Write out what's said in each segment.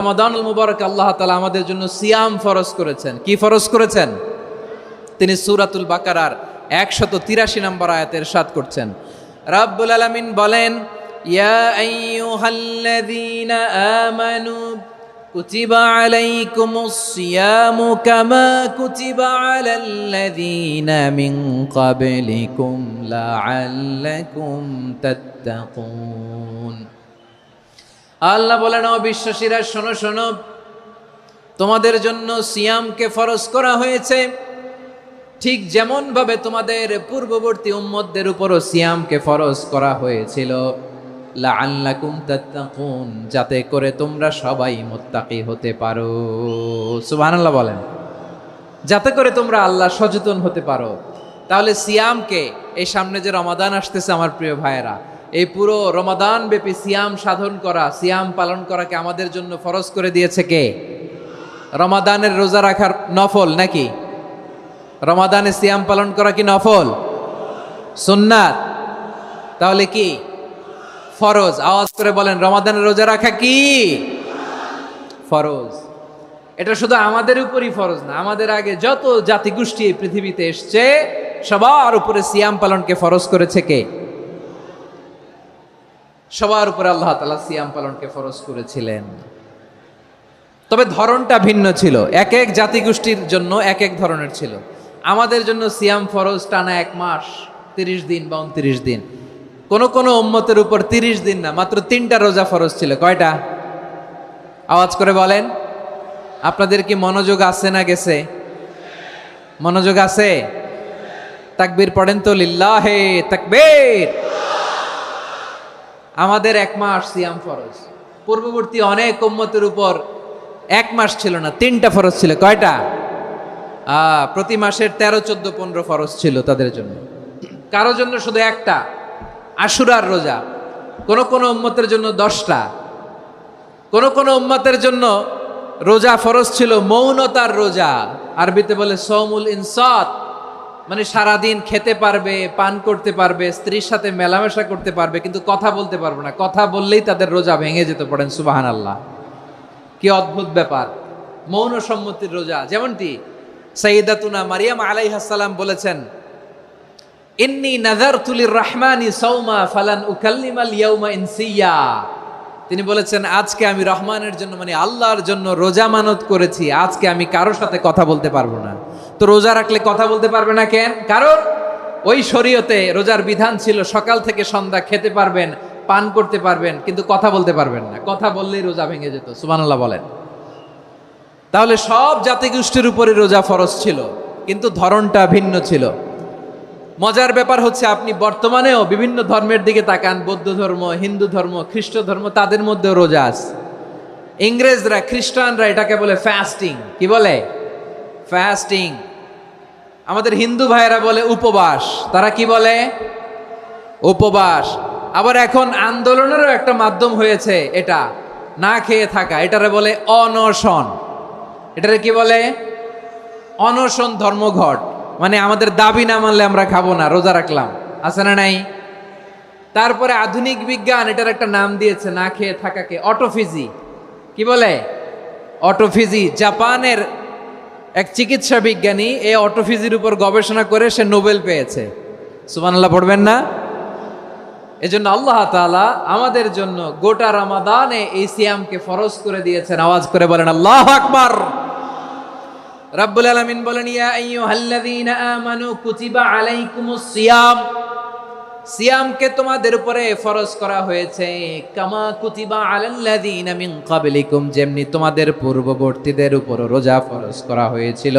রমাদানুল মুবারক আল্লাহ তাআলা আমাদের জন্য সিয়াম ফরজ করেছেন। কি ফরজ করেছেন? তিনি সূরাতুল বাকারার 183 নম্বর আয়াতে ইরশাদ করছেন, রাব্বুল আলামিন বলেন, ইয়া আইয়ুহাল্লাযীনা আমানু কুতিবা আলাইকুমুস সিয়ামু কামা কুতিবা আলাল্লাযীনা মিন ক্বাবলিকুম লাআল্লাকুম তাত্তাকুন। আল্লাহ বলেন, ও বিশ্বাসীরা শোনো শোনো, তোমাদের জন্য সিয়ামকে ফরজ করা হয়েছে, ঠিক যেমন ভাবে তোমাদের পূর্ববর্তী উম্মতদের উপরও সিয়ামকে ফরজ করা হয়েছিল, লাআল্লাকুম তাত্তাকুন, যাতে করে তোমরা সবাই মুত্তাকি হতে পারো। সুবহানাল্লাহ বলেন, যাতে করে তোমরা আল্লাহ সচেতন হতে পারো। তাহলে সিয়ামকে, এই সামনে যে রমাদান আসতেছে আমার প্রিয় ভাইয়েরা, এই পুরো রমাদান ব্যাপী সিয়াম সাধন করা, সিয়াম পালন করাকে আমাদের জন্য ফরজ করে দিয়েছে কে? রমাদানের রোজা রাখার নফল নাকি? রমাদানে সিয়াম পালন করা কি নফল? সুন্নাত? তাহলে কি ফরজ? আওয়াজ করে বলেন, রমাদানের রোজা রাখা কি ফরজ? এটা শুধু আমাদের উপরই ফরজ না, আমাদের আগে যত জাতিগোষ্ঠী এই পৃথিবীতে এসছে সবার উপরে সিয়াম পালনকে ফরজ করেছে কে? সবার উপরে আল্লাহ তাআলা সিয়াম পালনকে ফরজ করেছিলেন। তবে ধরনটা ভিন্ন ছিল, এক এক জাতিগোষ্ঠীর জন্য এক এক ধরনের ছিল। আমাদের জন্য সিয়াম ফরজ টানা 1 মাস 30 দিন বা 29 দিন। কোন কোন উম্মতের উপর 30 দিন না, মাত্র 3টা রোজা ফরজ ছিল। কয়টা? আওয়াজ করে বলেন। আপনাদের কি মনোযোগ আছে না গেছে? মনোযোগ আছে? তাকবীর পড়েন তো, লিল্লাহে তাকবীর। আমাদের 1 মাস সিয়াম ফরজ, পূর্ববর্তী অনেক উম্মতের উপর 1 মাস ছিল না, 3টা ফরজ ছিল। কয়টা? প্রতি মাসের 13, 14, 15 ফরজ ছিল তাদের জন্য। কারো জন্য শুধু একটা, আশুরার রোজা। কোন কোন উম্মতের জন্য 10টা। কোন কোন উম্মতের জন্য রোজা ফরজ ছিল মৌনতার রোজা, আরবিতে বলে সৌমুল ইনসাত, মানে সারাদিন খেতে পারবে, পান করতে পারবে, স্ত্রীর সাথে মেলামেশা করতে পারবে, কিন্তু কথা বলতে পারবে না। কথা বললেই তাদের রোজা ভেঙে যেত। পড়েন সুবহানাল্লাহ। কি অদ্ভুত ব্যাপার! মৌন সম্মতির রোজা। যেমনটি সাইয়্যিদাতুনা মারিয়াম আলাইহিস সালাম বলেছেন, ইন্নী নাযারতু লির-রাহমানি সাওমা ফালান উকাল্লিমাল ইয়াওমা ইনসিয়া। তিনি বলেছেন, আজকে আমি রহমানের জন্য, মানে আল্লাহর জন্য রোজা মানত করেছি, আজকে আমি কারোর সাথে কথা বলতে পারবো না। তো রোজা রাখলে কথা বলতে পারবে না কেন? কারণ ওই শরীয়তে রোজার বিধান ছিল সকাল থেকে সন্ধ্যা খেতে পারবেন, পান করতে পারবেন, কিন্তু কথা বলতে পারবেন না। কথা বললেই রোজা ভেঙে যেত। সুবহানাল্লাহ বলেন। তাহলে সব জাতিগোষ্ঠীর উপরে রোজা ফরজ ছিল, কিন্তু ধরনটা ভিন্ন ছিল। মজার ব্যাপার হচ্ছে, আপনি বর্তমানেও বিভিন্ন ধর্মের দিকে তাকান, বৌদ্ধ ধর্ম, হিন্দু ধর্ম, খ্রিস্ট ধর্ম, তাদের মধ্যেও রোজা আছে। ইংরেজরা, খ্রিস্টানরা এটাকে বলে ফাস্টিং। কি বলে? ফাস্টিং। আমাদের হিন্দু ভাইয়েরা বলে উপবাস। তারা কি বলে? উপবাস। আবার এখন আন্দোলনেরও একটা মাধ্যম হয়েছে এটা, না খেয়ে থাকা। এটারে বলে অনশন। এটারে কি বলে? অনশন ধর্মঘট। মানে আমাদের দাবি না মানলে আমরা খাবো না, রোজা রাখলাম। আছে না নাই? তারপরে আধুনিক বিজ্ঞান এটার একটা নাম দিয়েছে না খেয়ে থাকাকে, অটোফিজি। কি বলে? অটোফিজি। জাপানের এক চিকিৎসা বিজ্ঞানী এই অটোফিজির উপর গবেষণা করে সে নোবেল পেয়েছে। সুবহানাল্লাহ পড়বেন না? এজন্য আল্লাহ তাআলা আমাদের জন্য গোটা রমাদানে এই সিয়ামকে ফরজ করে দিয়েছেন। আওয়াজ করে বলেন আল্লাহু আকবার। রাব্বুল আলামিন বলেন, ইয়া আইয়ুহাল্লাযীনা আমানু কুতিবা আলাইকুমুস সিয়াম। সিয়ামকে তোমাদের উপরে ফরজ করা হয়েছে, কামা কুতিবা আলাল্লাযীনা মিন ক্বাবলিকুম, যেমনি তোমাদের পূর্ববর্তীদের উপর রোজা ফরজ করা হয়েছিল,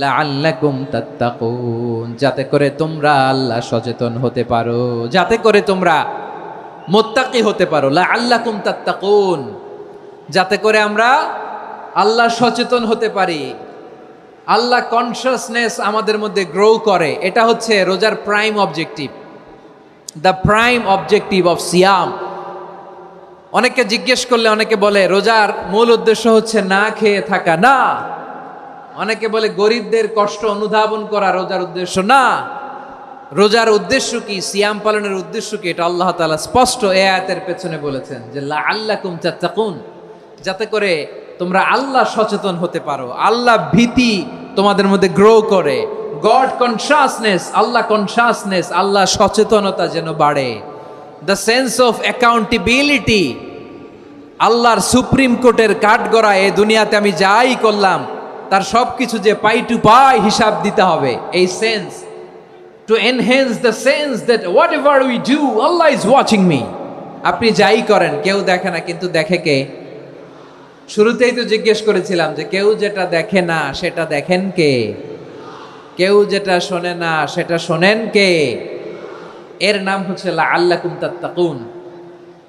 লাআল্লাকুম তাত্তাকুন, যাতে করে তোমরা আল্লাহ সচেতন হতে পারো, যাতে করে তোমরা মুত্তাকি হতে পারো। লাআল্লাকুম তাত্তাকুন, যাতে করে আমরা আল্লাহ সচেতন হতে পারি, আল্লাহ কনসিয়াসনেস আমাদের মধ্যে গ্রো করে। এটা হচ্ছে রোজার prime objective, the prime objective of সিয়াম। অনেকে জিজ্ঞেস করলে অনেকে বলে রোজার মূল উদ্দেশ্য হচ্ছে না খেয়ে থাকা। না। অনেকে বলে গরিবদের কষ্ট অনুধাবন করা রোজার উদ্দেশ্য। না। রোজার উদ্দেশ্য কি, সিয়াম পালনের উদ্দেশ্য কি, এটা আল্লাহ তাআলা স্পষ্ট এই আয়াতের পেছনে বলেছেন যে লাআল্লাকুম তাত্তাকুন, যাতে করে তোমরা আল্লাহ সচেতন হতে পারো, আল্লাহ ভীতি তোমাদের মধ্যে গ্রো করে, গড কনসাসনেস, আল্লাহ কনসাসনেস, আল্লাহ সচেতনতা যেন বাড়ে, দ্য সেন্স অফ অ্যাকাউন্টেবিলিটি, আল্লাহর সুপ্রিম কোর্টের কাঠগড়া এ দুনিয়াতে আমি যাই করলাম তার সব কিছু যে পাই টু পাই হিসাব দিতে হবে, এই sense, to enhance the sense that what ever we do Allah is watching me. আপনি যাই করেন কেউ দেখে না, কিন্তু দেখে কে? শুরুতেই তো জিজ্ঞেস করেছিলাম যে কেউ যেটা দেখে না সেটা দেখেন কে? কেউ যেটা শোনে না সেটা শোনেন কে? এর নাম হচ্ছে লাআল্লাকুম তাত্তাকুন,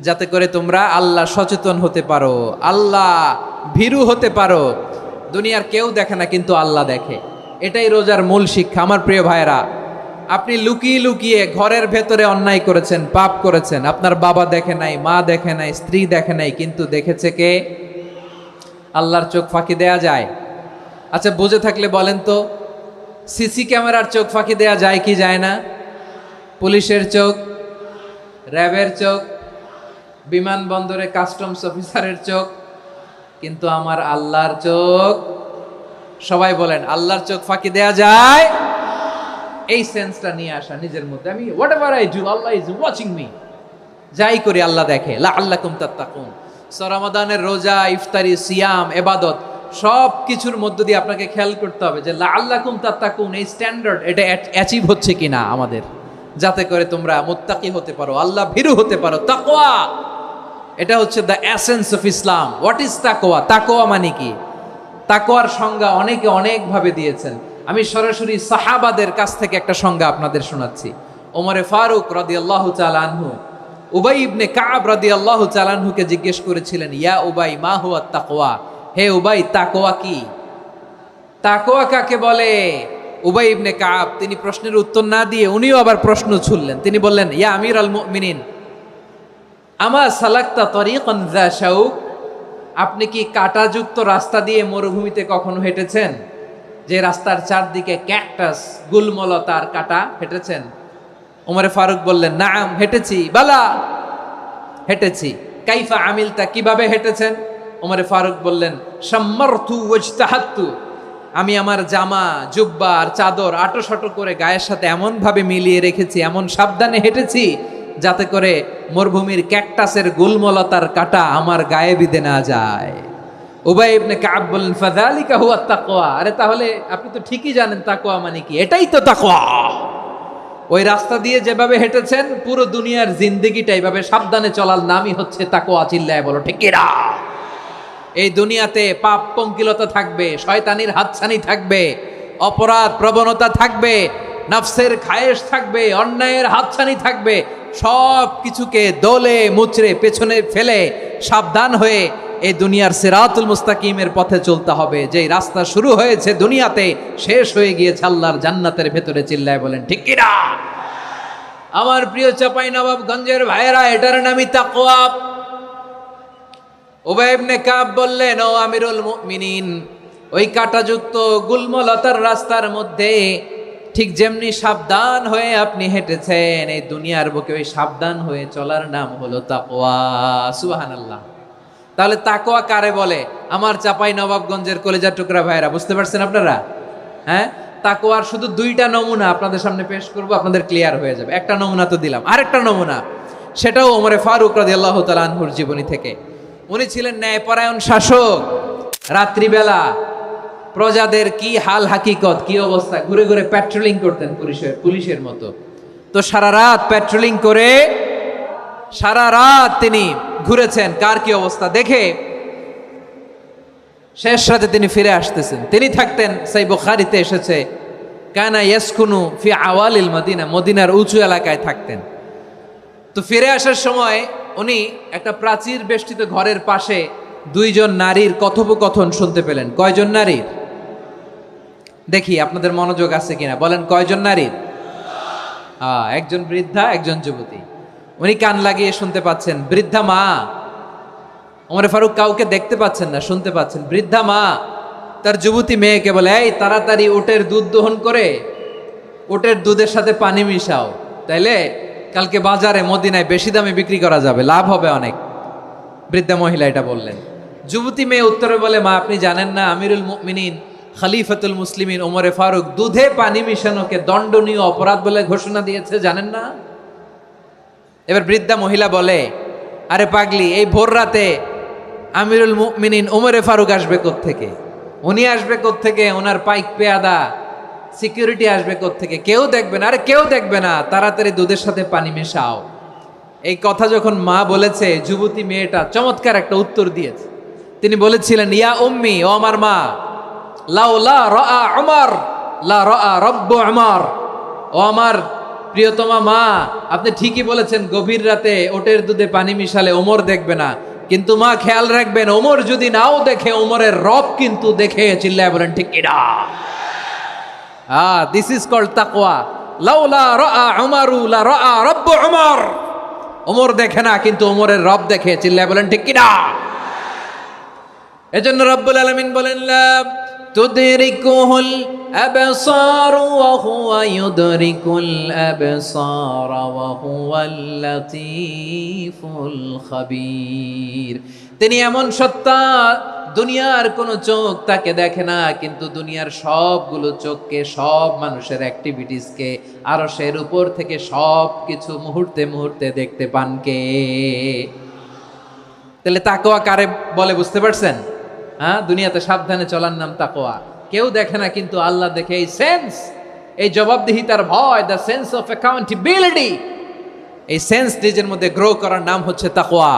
যাতে করে তোমরা আল্লাহ সচেতন হতে পারো, আল্লাহ ভীরু হতে পারো। দুনিয়ার কেউ দেখে না, কিন্তু আল্লাহ দেখে। এটাই রোজার মূল শিক্ষা। আমার প্রিয় ভাইরা, আপনি লুকিয়ে লুকিয়ে ঘরের ভেতরে অন্যায় করেছেন, পাপ করেছেন, আপনার বাবা দেখে নাই, মা দেখে নাই, স্ত্রী দেখে নাই, কিন্তু দেখেছে কে? আল্লাহর চোখ ফাঁকি দেয়া যায়? আচ্ছা, বুঝে থাকলে বলেন তো, সিসি ক্যামেরার চোখ ফাঁকি দেয়া যায় কি যায় না? পুলিশের চোখ, র্যাবের চোখ, বিমানবন্দরে কাস্টমস অফিসারের চোখ, কিন্তু আমার আল্লাহর চোখ? সবাই বলেন, আল্লাহর চোখ ফাঁকি দেয়া যায়? এই সেন্সটা নিয়ে আসা নিজের মধ্যে, আমি what ever I do Allah is watching me, যাই করি আল্লাহ দেখে। লাআল্লাকুম তাত্তাকুন। রমাদানের রোজা, ইফতারি, সিয়াম, ইবাদত সব কিছুর মধ্য দিয়ে আপনাকে খেয়াল করতে হবে যে লাআল্লাকুম তাত্তাকুন এই স্ট্যান্ডার্ড এটা অ্যাচিভ হচ্ছে কিনা আমাদের, যাতে করে তোমরা মুত্তাকি হতে পারো, আল্লাহ ভীরু হতে পারো। তাকওয়া, এটা হচ্ছে the essence of Islam. What is তাকওয়া? তাকওয়া মানে কি? তাকওয়ার সংজ্ঞা অনেকে অনেকভাবে দিয়েছেন। আমি সরাসরি সাহাবাদের কাছ থেকে একটা সংজ্ঞা আপনাদের শোনাচ্ছি। ওমরে ফারুক রাদিয়াল্লাহু তাআলা আনহু উবাই ইবনে কাব রাদিয়াল্লাহু তাআলা আনহুকে জিজ্ঞেস করেছিলেন, ইয়া উবাই মা হুয়া তাকওয়া, হে উবাই তাকওয়া কি? তাকওয়া কাকে বলে? উবাই ইবনে কাব তিনি প্রশ্নের উত্তর না দিয়ে উনিও আবার প্রশ্ন ছুড়লেন। তিনি বললেন, ইয়া আমিরাল মুমিনিন আমা সালাকতা তরিকান যা শাউক, আপনি কি কাঁটাযুক্ত রাস্তা দিয়ে মরুভূমিতে কখনো হেঁটেছেন? যে রাস্তার চারদিকে ক্যাকটাস, গুলমলতার কাঁটা, হেঁটেছেন? ওমরে ফারুক বললেন, নাম হেঁটেছি, বালা হেঁটেছি। কাইফা আমিলতা, কিভাবে হেঁটেছেন? ওমরে ফারুক বললেন, শাম্মারতু ওয়াজতাহাত্তু, আমি আমার জামা, জুব্বা আর চাদর আটোসাটো করে গায়ের সাথে এমন ভাবে মিলিয়ে রেখেছি, এমন সাবধানে হেঁটেছি যাতে করে মরুভূমির ক্যাকটাসের গুলমলতার কাঁটা আমার গায়ে বিঁধে না যায়। উবাই ইবনে কাব বললেন, ফাযালিকা হুয়া তাকওয়া, আরে তাহলে আপনি তো ঠিকই জানেন তাকওয়া মানে কি, এটাই তো তাকওয়া। ওই রাস্তা দিয়ে যেভাবে হেঁটেছেন পুরো দুনিয়ার জিন্দেগিটা এইভাবে সাবধানে চলার নামই হচ্ছে তাকওয়া। চিল্লায় বলো ঠিক কিনা? এই দুনিয়াতে পাপ পঙ্কিলতা থাকবে, শয়তানির হাতছানি থাকবে, অপরাধ প্রবণতা থাকবে, নফসের খায়েশ থাকবে, অন্যায়ের হাতছানি থাকবে, সব কিছুকে দোলে মুচড়ে পেছনে ফেলে সাবধান হয়ে এই দুনিয়ার সিরাতুল মুস্তাকিমের পথে চলতে হবে। যেই রাস্তা শুরু হয়েছে দুনিয়াতে, শেষ হয়ে গিয়েছে আল্লাহর জান্নাতের ভেতরে। চিল্লায় বলেন ঠিক কিনা? আমার প্রিয় চাপাই নবাবগঞ্জের ভাইয়েরা, এটার নামই তাকওয়া। উবাই ইবনে কাব বললেন, ও আমিরুল মুমিনিন, ওই কাঁটাযুক্ত গুলমলতার রাস্তার মধ্যে ঠিক যেমনি সাবধান হয়ে আপনি হেঁটেছেন, এই দুনিয়ার বুকে ওই সাবধান হয়ে চলার নাম হলো তাকওয়া। সুবহানাল্লাহ। তাহলে তাকওয়া কারে বলে? আমার চাপাই নবাবগঞ্জের কলেজার টুকরা ভাইরা, বুঝতে পারছেন আপনারা? হ্যাঁ, তাকওয়ার শুধু দুইটা নমুনা আপনাদের সামনে পেশ করব, আপনাদের ক্লিয়ার হয়ে যাবে। একটা নমুনা তো দিলাম, আরেকটা নমুনা, সেটাও ওমরে ফারুক রাদিয়াল্লাহু তাআলা আনহুর জীবনী থেকে। উনি ছিলেন ন্যায়পরায়ণ শাসক। রাত্রিবেলা প্রজাদের কি হাল হাকিকত, কি অবস্থা, ঘুরে ঘুরে প্যাট্রোলিং করতেন পুলিশের মতো। তো সারা রাত প্যাট্রোলিং করে সারা রাত তিনি ঘুরেছেন কার কি অবস্থা দেখে। শেষ রাতে তিনি ফিরে আসতেছেন। তিনি থাকতেন, সেই বুখারীতে এসেছে, কানা ইয়াসকুনু ফি আওয়ালিল মদিনা, মদিনার উঁচু এলাকায় থাকতেন। তো ফিরে আসার সময় উনি একটা প্রাচীর বেষ্টিত ঘরের পাশে দুইজন নারীর কথোপকথন শুনতে পেলেন। কয়জন নারীর? দেখি আপনাদের মনোযোগ আছে কিনা, বলেন কয়জন নারীর? একজন বৃদ্ধা, একজন যুবতী। উনি কান লাগিয়ে শুনতে পাচ্ছেন। বৃদ্ধা মা, ওমরে ফারুক কাউকে দেখতে পাচ্ছেন না, শুনতে পাচ্ছেন। বৃদ্ধা মা তার যুবতী মেয়েকে বলে, এই তাড়াতাড়ি উটের দুধ দহন করে উটের দুধের সাথে পানি মিশাও, তাইলে কালকে বাজারে মদিনায় বেশি দামে বিক্রি করা যাবে, লাভ হবে অনেক। বৃদ্ধা মহিলা এটা বললেন। যুবতী মেয়ে উত্তরে বলে, মা আপনি জানেন না আমিরুল মুমিনিন খলিফাতুল মুসলিমিন ওমরে ফারুক দুধে পানি মিশানোকে দণ্ডনীয় অপরাধ বলে ঘোষণা দিয়েছে, জানেন না? এবার বৃদ্ধা মহিলা বলে, আরে পাগলি, এই ভোর রাতে আমিরুল মুমিনিন ওমরে ফারুক আসবে কোত্থেকে? উনি আসবে কোত্থেকে? ওনার পাইক পেয়াদা সিকিউরিটি আসবে কোত্থেকে? কেউ দেখবে না। আরে কেউ দেখবে না, তাড়াতাড়ি দুধের সাথে পানি মেশাও। এই কথা যখন মা বলেছে, যুবতী মেয়েটা চমৎকার একটা উত্তর দিয়েছে। তিনি বলেছিলেন, ইয়া উম্মি, ও আমার মা, লাউলা রাআ উমর লা রাআ রব্বু উমর। ও আমার প্রিয়তমা মা, আপনি ঠিকই বলেছেন, গভীর রাতে ওটের দুধে পানি মিশালে ওমর দেখবে না, কিন্তু মা খেয়াল রাখবেন, ওমর যদি নাও দেখে, ওমরের রব কিন্তু দেখে। চিল্লায় বলেন ঠিক কিনা? দিস ইজ কল্ড তাকওয়া। লাউলা রাআ উমরু লা রাআ রব্বু উমর। ওমর দেখে না, কিন্তু ওমরের রব দেখে। চিল্লায় বলেন ঠিক কিনা? এজন্য রব্বুল আলামিন বলেন, লা তুদরিকুহুল আবসার ওয়া হুয়া ইউদরিকুল আবসার ওয়া হুয়াল লাতীফুল খাবীর। তিনি এমন সত্তা, দুনিয়ার কোনো চোখ তাকে দেখে না, কিন্তু দুনিয়ার সবগুলো চোখকে, সব মানুষের অ্যাক্টিভিটিসকে, আরশের উপর থেকে সব কিছু মুহূর্তে মুহূর্তে দেখতে পান কে? তাহলে তাকওয়া কারে বলে বুঝতে পারছেন? দুনিয়াতে সাবধানে চলার নাম তাকওয়া। কেউ দেখে না, কিন্তু আল্লাহ দেখে। এই সেন্স, এই জবাবদিহিতার ভয়, দ্য সেন্স অফ অ্যাকাউন্টেবিলিটি, এই সেন্স নিজের মধ্যে গ্রো করার নাম হচ্ছে তাকওয়া।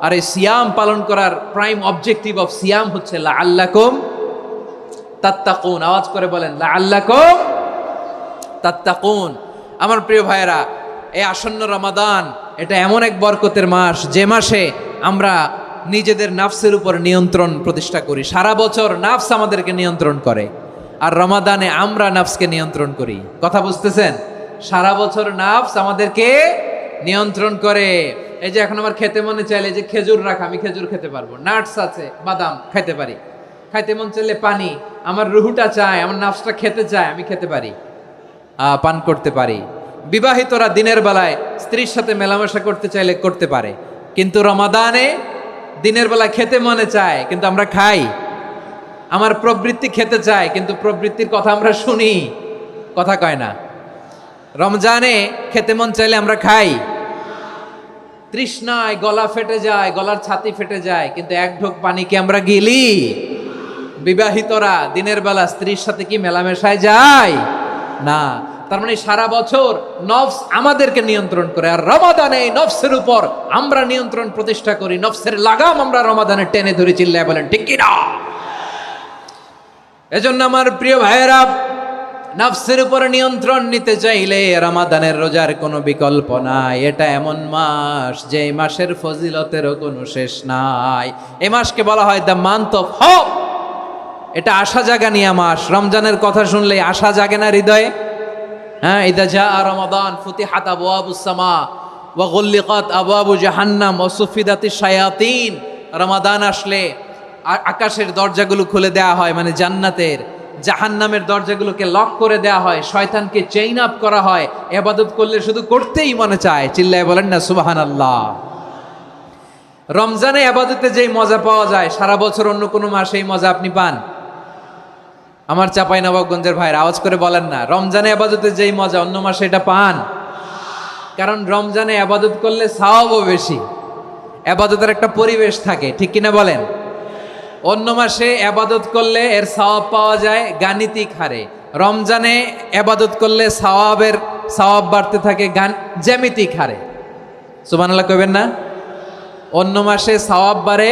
আর এই সিয়াম পালন করার প্রাইম অবজেক্টিভ অফ সিয়াম হচ্ছে লাআল্লাকুম তাত্তাকুন। আওয়াজ করে বলেন, লাআল্লাকুম তাত্তাকুন। আমার প্রিয় ভাইয়েরা, এই আসন্ন রমাদান, এটা এমন এক বরকতের মাস, যে মাসে আমরা নিজেদের নাফসের উপর নিয়ন্ত্রণ প্রতিষ্ঠা করি। সারা বছর নাফস আমাদেরকে নিয়ন্ত্রণ করে, আর রমাদানে আমরা নাফসকে নিয়ন্ত্রণ করি। কথা বুঝতেছেন? সারা বছর নাফস আমাদেরকে নিয়ন্ত্রণ করে। এই যে এখন আমার খেতে মনে চাইলে, যে খেজুর রাখা, আমি খেজুর খেতে পারবো, নাটস আছে, বাদাম খাইতে পারি। খাইতে মন চাইলে পানি, আমার রুহুটা চায়, আমার নাফসটা খেতে চায়, আমি খেতে পারি, পান করতে পারি। বিবাহিতরা দিনের বেলায় স্ত্রীর সাথে মেলামেশা করতে চাইলে করতে পারে, কিন্তু রমাদানে দিনের বেলায় খেতে মনে চায়, কিন্তু আমরা খাই। আমার প্রবৃত্তি খেতে চায়, কিন্তু প্রবৃত্তির কথা আমরা শুনি, কথা কয় না। রমজানে খেতে মন চাইলে আমরা খাই, তৃষ্ণায় গলা ফেটে যায়, গলার ছাতি ফেটে যায়, কিন্তু এক ঢোক পানি কি আমরা গিলি? বিবাহিতরা দিনের বেলা স্ত্রীর সাথে কি মেলামেশায় যায়? না। তার মানে সারা বছর নফস আমাদেরকে নিয়ন্ত্রণ করে, আর রমাদানে এই নফসের উপর আমরা নিয়ন্ত্রণ প্রতিষ্ঠা করি। নফসের লাগাম আমরা রমাদানে টেনে ধরে। চিল্লায় বলেন ঠিক কি না? এজন্য আমার প্রিয় ভাইয়েরা, নফসের উপর নিয়ন্ত্রণ নিতে চাইলে রমাদানের রোজার কোনো বিকল্প নাই। এটা এমন মাস, যে মাসের ফজিলতেরও কোনো শেষ নাই। এই মাসকে বলা হয় দ্য মান্থ অফ হোপ। এটা আশা জাগানিয়া মাস। রমজানের কথা শুনলে আশা জাগে না হৃদয়ে? ইদা জাআ রমাদান ফুতিহাত আবওয়াবুস সামা ওয়া গুল্লিকাত আবওয়াবু জাহান্নাম ওয়া সুফিদাতিশ শায়াতিন। রমাদান আসলে আকাশের দরজাগুলো খুলে দেওয়া হয়, মানে জান্নাতের। জাহান্নামের দরজাগুলোকে লক করে দেওয়া হয়, শয়তানকে চেইন আপ করা হয়। ইবাদত করলে শুধু করতেই মনে চায়। চিল্লায় বলেন না সুবহানাল্লাহ। রমজানে ইবাদতে যেই মজা পাওয়া যায়, সারা বছর অন্য কোনো মাসে এই মজা আপনি পান? আমার চাঁপাইনবাবগঞ্জের ভাইয়ের আওয়াজ করে বলেন না, রমজানে ইবাদতে যেই মজা অন্য মাসে এটা পান? কারণ রমজানে ইবাদত করলে সওয়াবও বেশি, ইবাদতের একটা পরিবেশ থাকে, ঠিক কিনা বলেন? অন্য মাসে ইবাদত করলে এর সওয়াব পাওয়া যায় গাণিতিক হারে, রমজানে ইবাদত করলে সওয়াব বাড়তে থাকে জ্যামিতিক হারে। সুবহানাল্লাহ কইবেন না? অন্য মাসে সওয়াব বাড়ে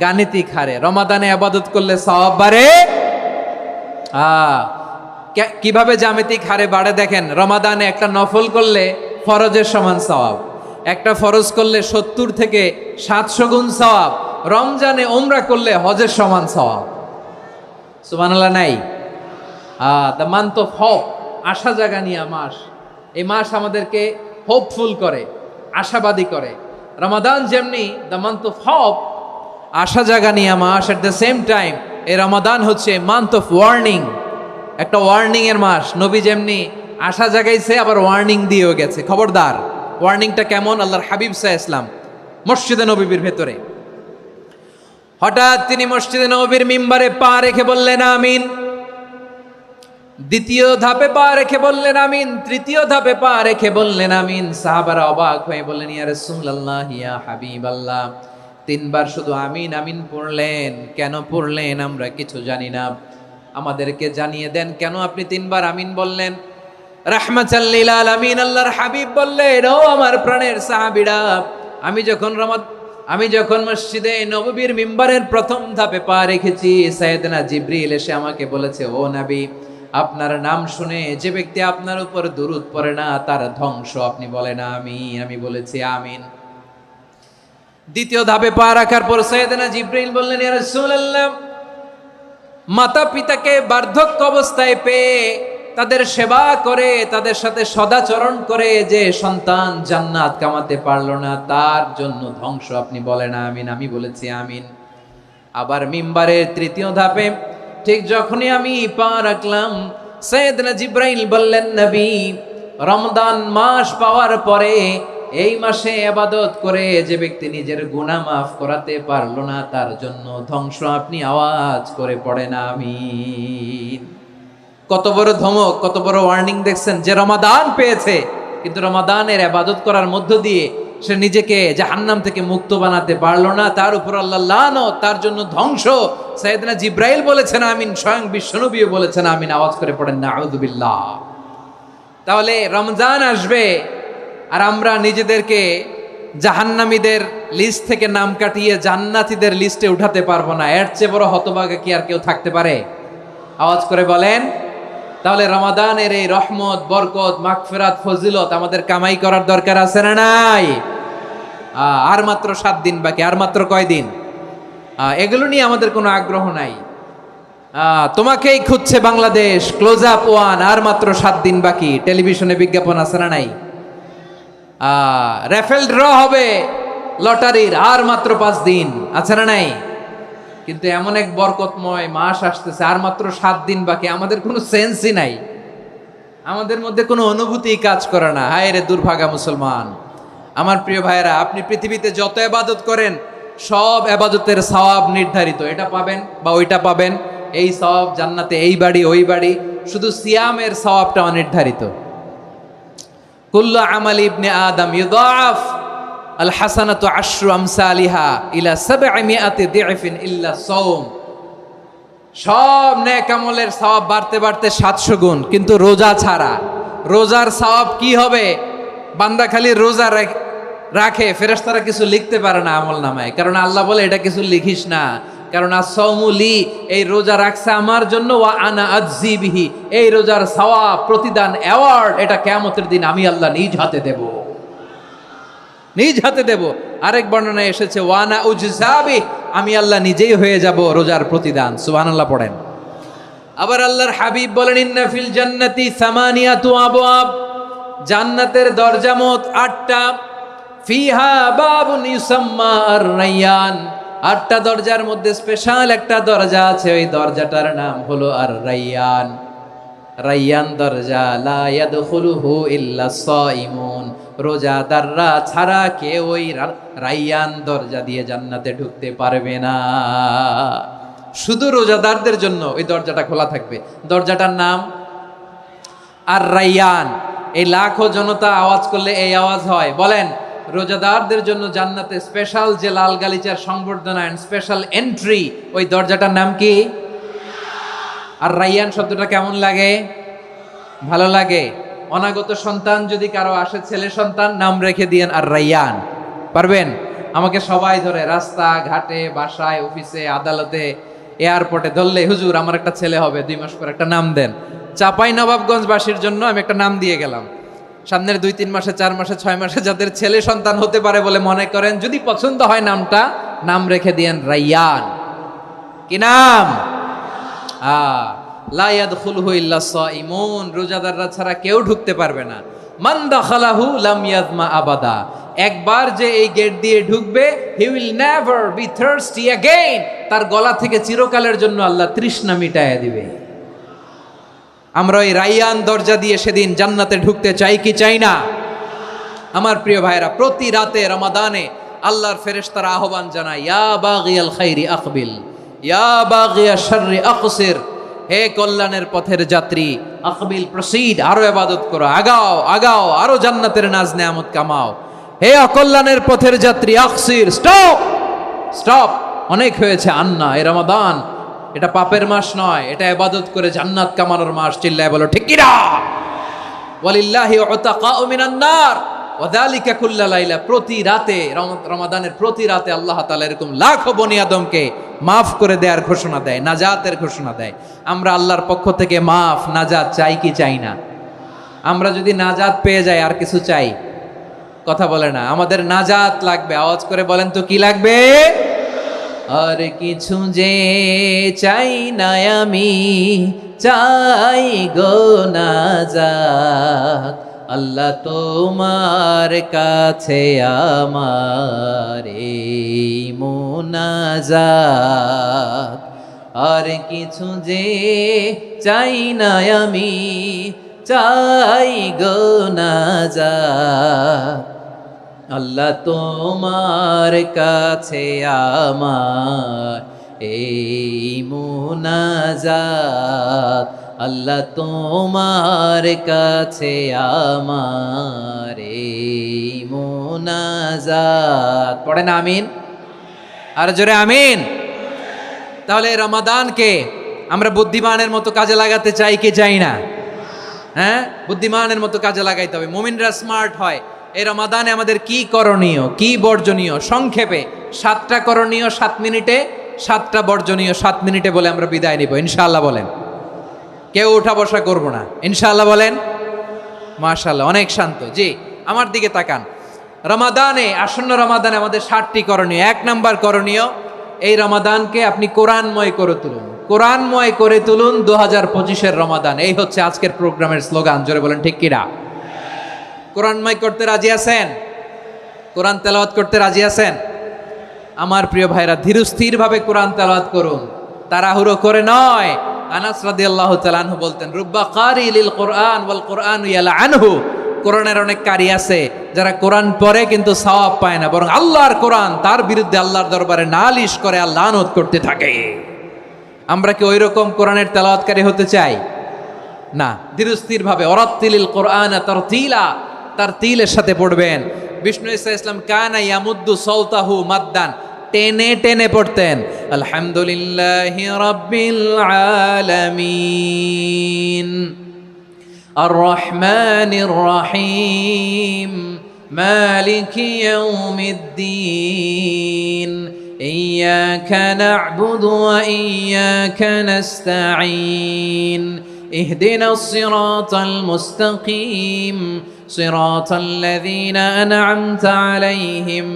গাণিতিক হারে, রমাদানে ইবাদত করলে সওয়াব বাড়ে কিভাবে জ্যামিতিক হারে বাড়ে দেখেন। রমাদানে একটা নফল করলে ফরজের সমান সওয়াব, একটা ফরজ করলে 70 থেকে 700 গুণ সওয়াব, রমজানে উমরা করলে হজের সমান সওয়াব। সুবহানাল্লাহ নাই? দ্য মান্থ অফ হোপ, আশা জাগানিয়া মাস। এই মাস আমাদেরকে হোপফুল করে, আশাবাদী করে। রমাদান যেমনি দ্য মান্থ অফ হোপ, আশা জাগানিয়া মাস, এট দ্য সেম টাইম এই রমাদান হচ্ছে মান্থ অফ ওয়ার্নিং, একটা ওয়ার্নিং এর মাস। নবী যেমনি আশা জাগাইছে, আবার ওয়ার্নিং দিয়েও গেছে, খবরদার। ওয়ার্নিংটা কেমন? আল্লাহর হাবিব সাল্লাল্লাহু আলাইহি ওয়াসাল্লাম মসজিদে নববীর ভেতরে হঠাৎ তিনি মসজিদে নববীর মিম্বারে পা রেখে বললেন আমিন। দ্বিতীয় ধাপে পা রেখে বললেন আমিন, তৃতীয় ধাপে পা রেখে বললেন আমিন। সাহাবারা অবাক হয়ে বললেন, ইয়া রাসূলুল্লাহ, ইয়া হাবিবাল্লাহ, তিনবার শুধু আমিন আমিন পড়লেন, কেন পড়লেন আমরা কিছু জানি না, আমাদেরকে জানিয়ে দেন কেন আপনি তিনবার আমিন বললেন। রাহমাতাল লিল আলামিন আল্লাহর হাবিব বললেন, ও আমার প্রাণের সাহাবীরা, আমি যখন মসজিদে নববীর মিম্বারের প্রথম ধাপে পা রেখেছি, সাইয়েদনা জিবরিল এসে আমাকে বলেছে, ও নবী, আপনার নাম শুনে যে ব্যক্তি আপনার উপর দুরূদ পড়ে না তার ধ্বংস। আপনি বলেন আমিন। আমি বলেছি আমিন। দ্বিতীয় ধাপে পা রাখার পর সাইয়েদনা জিবরিল বললেন, ইয়া রাসূলুল্লাহ, মাতা পিতাকে বার্ধক্য অবস্থায় পেয়ে তাদের সেবা করে, তাদের সাথে সদাচরণ করে যে সন্তান জান্নাত কামাতে পারলো না, তার জন্য ধ্বংস। আপনি বলেন আমিন। আমি বলেছি আমিন। আবার মিম্বারের তৃতীয় ধাপে ঠিক যখনই আমি পা রাখলাম, সাইয়েদনা জিবরাইল বললেন, নবী, রমজান মাস পাওয়ার পরে এই মাসে ইবাদত করে যে ব্যক্তি নিজের গুনাহ মাফ করাতে পারলো না, তার জন্য ধ্বংস। আপনি আওয়াজ করে পড়েন আমিন। কত বড় ধমক, কত বড় ওয়ার্নিং দেখছেন, যে রমাদান পেয়েছে কিন্তু রমাদানের ইবাদত করার মধ্য দিয়ে সে নিজেকে জাহান্নাম থেকে মুক্ত বানাতে পারলো না, তার উপর আল্লাহ লানত, তার জন্য ধ্বংস। সাইয়েদনা জিবরাইল বলেছেন আমিন, স্বয়ং বিশ্বনবীও বলেছেন আমিন। আওয়াজ করে পড়েন নাউযু বিল্লাহ। তাহলে রমজান আসবে আর আমরা নিজেদেরকে জাহান্নামীদের লিস্ট থেকে নাম কাটিয়ে জান্নাতীদের লিস্টে উঠাতে পারবো না। এর চেয়ে বড় হতভাগা কি আর কেউ থাকতে পারে? আওয়াজ করে বলেন। তাহলে রমাদানের এই রহমত, বরকত, মাগফিরাত, ফজিলত আমাদের কামাই করার দরকার আছে না নাই? আর মাত্র 7 দিন বাকি। আর মাত্র কয় দিন? এগুলো নিয়ে আমাদের কোনো আগ্রহ নাই। তোমাকেই খুঁজছে বাংলাদেশ, ক্লোজ আপ 1, আর মাত্র 7 দিন বাকি। টেলিভিশনে বিজ্ঞাপন আছে না নাই? রেফেল ড্র হবে লটারির, আর মাত্র 5 দিন আছে না নাই? কিন্তু এমন এক বরকতময় মাস আসতেছে, আর মাত্র 7 দিন বাকি। আমাদের কোনো সেন্সই নাই, আমাদের মধ্যে কোনো অনুভূতি কাজ করে না। হায় রে দুর্ভাগা মুসলমান। আমার প্রিয় ভাইয়েরা, আপনি পৃথিবীতে যত ইবাদত করেন সব ইবাদতের সওয়াব নির্ধারিত। এটা পাবেন বা ওইটা পাবেন, এই সওয়াব জান্নাতে, এই বাড়ি ওই বাড়ি। শুধু সিয়ামের সওয়াবটা অনির্ধারিত। কুল্লু আমালি ইবনে আদম ইউদাফ আল হাসানাতু আশরু আমসালিহা ইলা 700 দি'ফিন ইল্লা সাওম। সব নেক আমলের সওয়াব বাড়তে বাড়তে 700 গুণ, কিন্তু রোজা ছাড়া। রোজার সওয়াব কি হবে? বান্দা খালি রোজা রাখে, ফেরেশতারা কিছু লিখতে পারে না আমল নামায়, কারণ আল্লাহ বলে এটা কিছু লিখিস না, কারণ as-সাওমু লি, এই রোজা রাখছে আমার জন্য, ওয়া আনা আজজি বিহি, এই রোজার সওয়াব, প্রতিদান, অ্যাওয়ার্ড, এটা কিয়ামতের দিন আমি আল্লাহ নিজ হাতে দেব, নিজ হাতে দেব। আরেক বর্ণনায় এসেছে ওয়ানা উজজাবি, আমি আল্লাহ নিজেই হয়ে যাব রোজার প্রতিদান। সুবহানাল্লাহ পড়েন। আবার আল্লাহর হাবিব বলেন, ইন্না ফিল জান্নাতি সামানিয়াতু আবওয়াব, জান্নাতের দরজা মোট 8টা। ফিহা বাবুন ইউসাম্মা আর-রায়্যান, 8টা দরজার মধ্যে স্পেশাল একটা দরজা আছে, ওই দরজাটার নাম হলো আর-রায়্যান। রায়্যান দরজা, লা ইয়াদখুলুহু ইল্লা সাইমুন, রোজাদাররা ছাড়া কেউ ওই রায়্যান দরজা দিয়ে জান্নাতে ঢুকতে পারবে না। শুধু রোজাদারদের জন্য ওই দরজাটা খোলা থাকবে। দরজাটার নাম আর-রায়্যান। এই লাখো জনতা আওয়াজ করলে এই আওয়াজ হয়। বলেন, রোজাদারদের জন্য জান্নাতে স্পেশাল যে লাল গালিচার সংবর্ধনা এন্ড স্পেশাল এন্ট্রি, ওই দরজাটার নাম কি? আর রায়্যান শব্দটা কেমন লাগে? ভালো লাগে। অনাগত সন্তান যদি কারো আসে, ছেলে সন্তান, নাম রেখে দিয়েন আর রায়্যান। পারবেন? আমাকে সবাই ধরে রাস্তা ঘাটে, বাসায়, অফিসে, আদালতে, এয়ারপোর্টে ধরলে, হুজুর আমার একটা ছেলে হবে 2 মাস পর, একটা নাম দেন। চাপাই নবাবগঞ্জবাসীর জন্য আমি একটা নাম দিয়ে গেলাম। সামনের 2-3 মাসে, 4 মাসে, 6 মাসে যাদের ছেলে সন্তান হতে পারে বলে মনে করেন, যদি পছন্দ হয় নামটা, নাম রেখে দিয়েন রায়্যান। কি নাম? লা ইয়াদখুলুহু ইল্লা সাইমুন, রোজাদাররা ছাড়া কেউ ঢুকতে পারবে না। মান দাখালাহু লাম ইয়াজমা আবাদা, একবার যে এই গেট দিয়ে ঢুকবে, he will never be thirsty again, তার গলা থেকে চিরকালের জন্য আল্লাহ তৃষ্ণা মিটায়া দিবে। আমরা ওই রায়্যান দরজা দিয়ে সেদিন জান্নাতে ঢুকতে চাই কি চাই না? আমার প্রিয় ভাইরা, প্রতি রাতে রমাদানে আল্লাহর ফেরেশতারা আহ্বান জানায়, ইয়া বাগিয়াল খাইরি আকবিল, ইয়া বাগিয়াশ শাররি আকসির, হে কল্যাণের পথের যাত্রী আকবিল, প্রসিড, আরো ইবাদত করো, আগাও আগাও, আরো জান্নাতের নাজ নেয়ামত কামাও। হে অকল্যাণের পথের যাত্রী আকসির, স্টপ স্টপ, অনেক হয়েছে। আন্না, এ রমাদান, এটা পাপের মাস নয়, এটা ইবাদত করে জান্নাত কামানোর মাস। চিল্লায় বলো ঠিক কিনা? ওয়ালিল্লাহি উতাকাউ মিনান নার ওয়া যালিকা কুল্লা লাইলা, প্রতি রাতে, রমাদানের প্রতি রাতে আল্লাহ তাআলা এরকম লাখো বনি আদমকে মাফ করে দেওয়ার ঘোষণা দেয়, নাজাতের ঘোষণা দেয়। আমরা আল্লাহর পক্ষ থেকে মাফ, নাজাত চাই কি চাই না? আমরা যদি নাজাত পেয়ে যাই আর কিছু চাই? কথা বলে না। আমাদের নাজাত লাগবে, আওয়াজ করে বলেন তো কি লাগবে? আর কিছু যে চাই না আমি, চাই গো নাজাত, আল্লাহ তোমার কাছে আমার এই মুনাজাত। আর কিছু যে চাই না আমি, চাই গো নাজাত, আল্লাহ তোমার কাছে আমার এই মুনাজাত, আল্লাহ তোমার কাছে আমার এই মুনাজাত। পড়েন আমিন, আর জোরে আমিন। তাহলে রমাদানকে আমরা বুদ্ধিমানের মতো কাজে লাগাতে চাই কি চাই না? হ্যাঁ, বুদ্ধিমানের মতো কাজে লাগাইতে হবে। মুমিনরা স্মার্ট হয়। এই রমাদানে আমাদের কি করণীয়, কি বর্জনীয়? সংক্ষেপে 7টা করণীয় 7 মিনিটে, 7টা বর্জনীয় 7 মিনিটে বলে আমরা বিদায় নিব ইনশাআল্লাহ। বলেন, কেউ উঠা বসা করব না ইনশাআল্লাহ। বলেন মাশাআল্লাহ, অনেক শান্ত। জি, আমার দিকে তাকান। রমাদানে, আসন্ন রমাদানে আমাদের 7টি করণীয়। 1 নাম্বার করণীয়, এই রমাদানকে আপনি কোরআনময় করে তুলুন। কোরআনময় করে তুলুন 2025-এর রমাদান। এই হচ্ছে আজকের প্রোগ্রামের স্লোগান। জোরে বলেন ঠিক কিনা? কোরআনময় করতে রাজি আছেন? কোরআন তেলাওয়াত করতে রাজি আছেন? আমার প্রিয় ভাইরা, ধীরস্থির ভাবে কোরআন তেলাওয়াত করুন, তাড়াহুড়ো করে নয়। আনাস রাদিয়াল্লাহু তাআলা আনহু বলতেন, রুব্বা কারি লিল কোরআন ওয়াল কোরআন ইয়ালআনহু, কোরআনের অনেক কারি আছে যারা কোরআন পড়ে কিন্তু সওয়াব পায় না, বরং আল্লাহর কোরআন তার বিরুদ্ধে আল্লাহর দরবারে নালিশ করে আর লানত করতে থাকে। আমরা কি ওইরকম কোরআনের তেলাওয়াতকারী হতে চাই? না। ধীরস্থির ভাবে, ওয়ারাত্তিলিল কোরআন তারতিলা, তারতিলের সাথে পড়বেন। বিষ্ণু ঈসা ইসলাম কানা ইয়ামুদ্দু সাওতাহু মাদ্দান, টেনে টেনে পড়তেন। আলহামদুলিল্লাহি রাব্বিল আলামিন আর রহমানির রহিম মালিকি ইয়াউমিদ্দিন ইয়্যাকা না'বুদু ওয়া ইয়্যাকা নাস্তাঈন ইহদিনাস সিরাতাল মুস্তাকিম সিরাতাল লাযীনা আন'আমতা আলাইহিম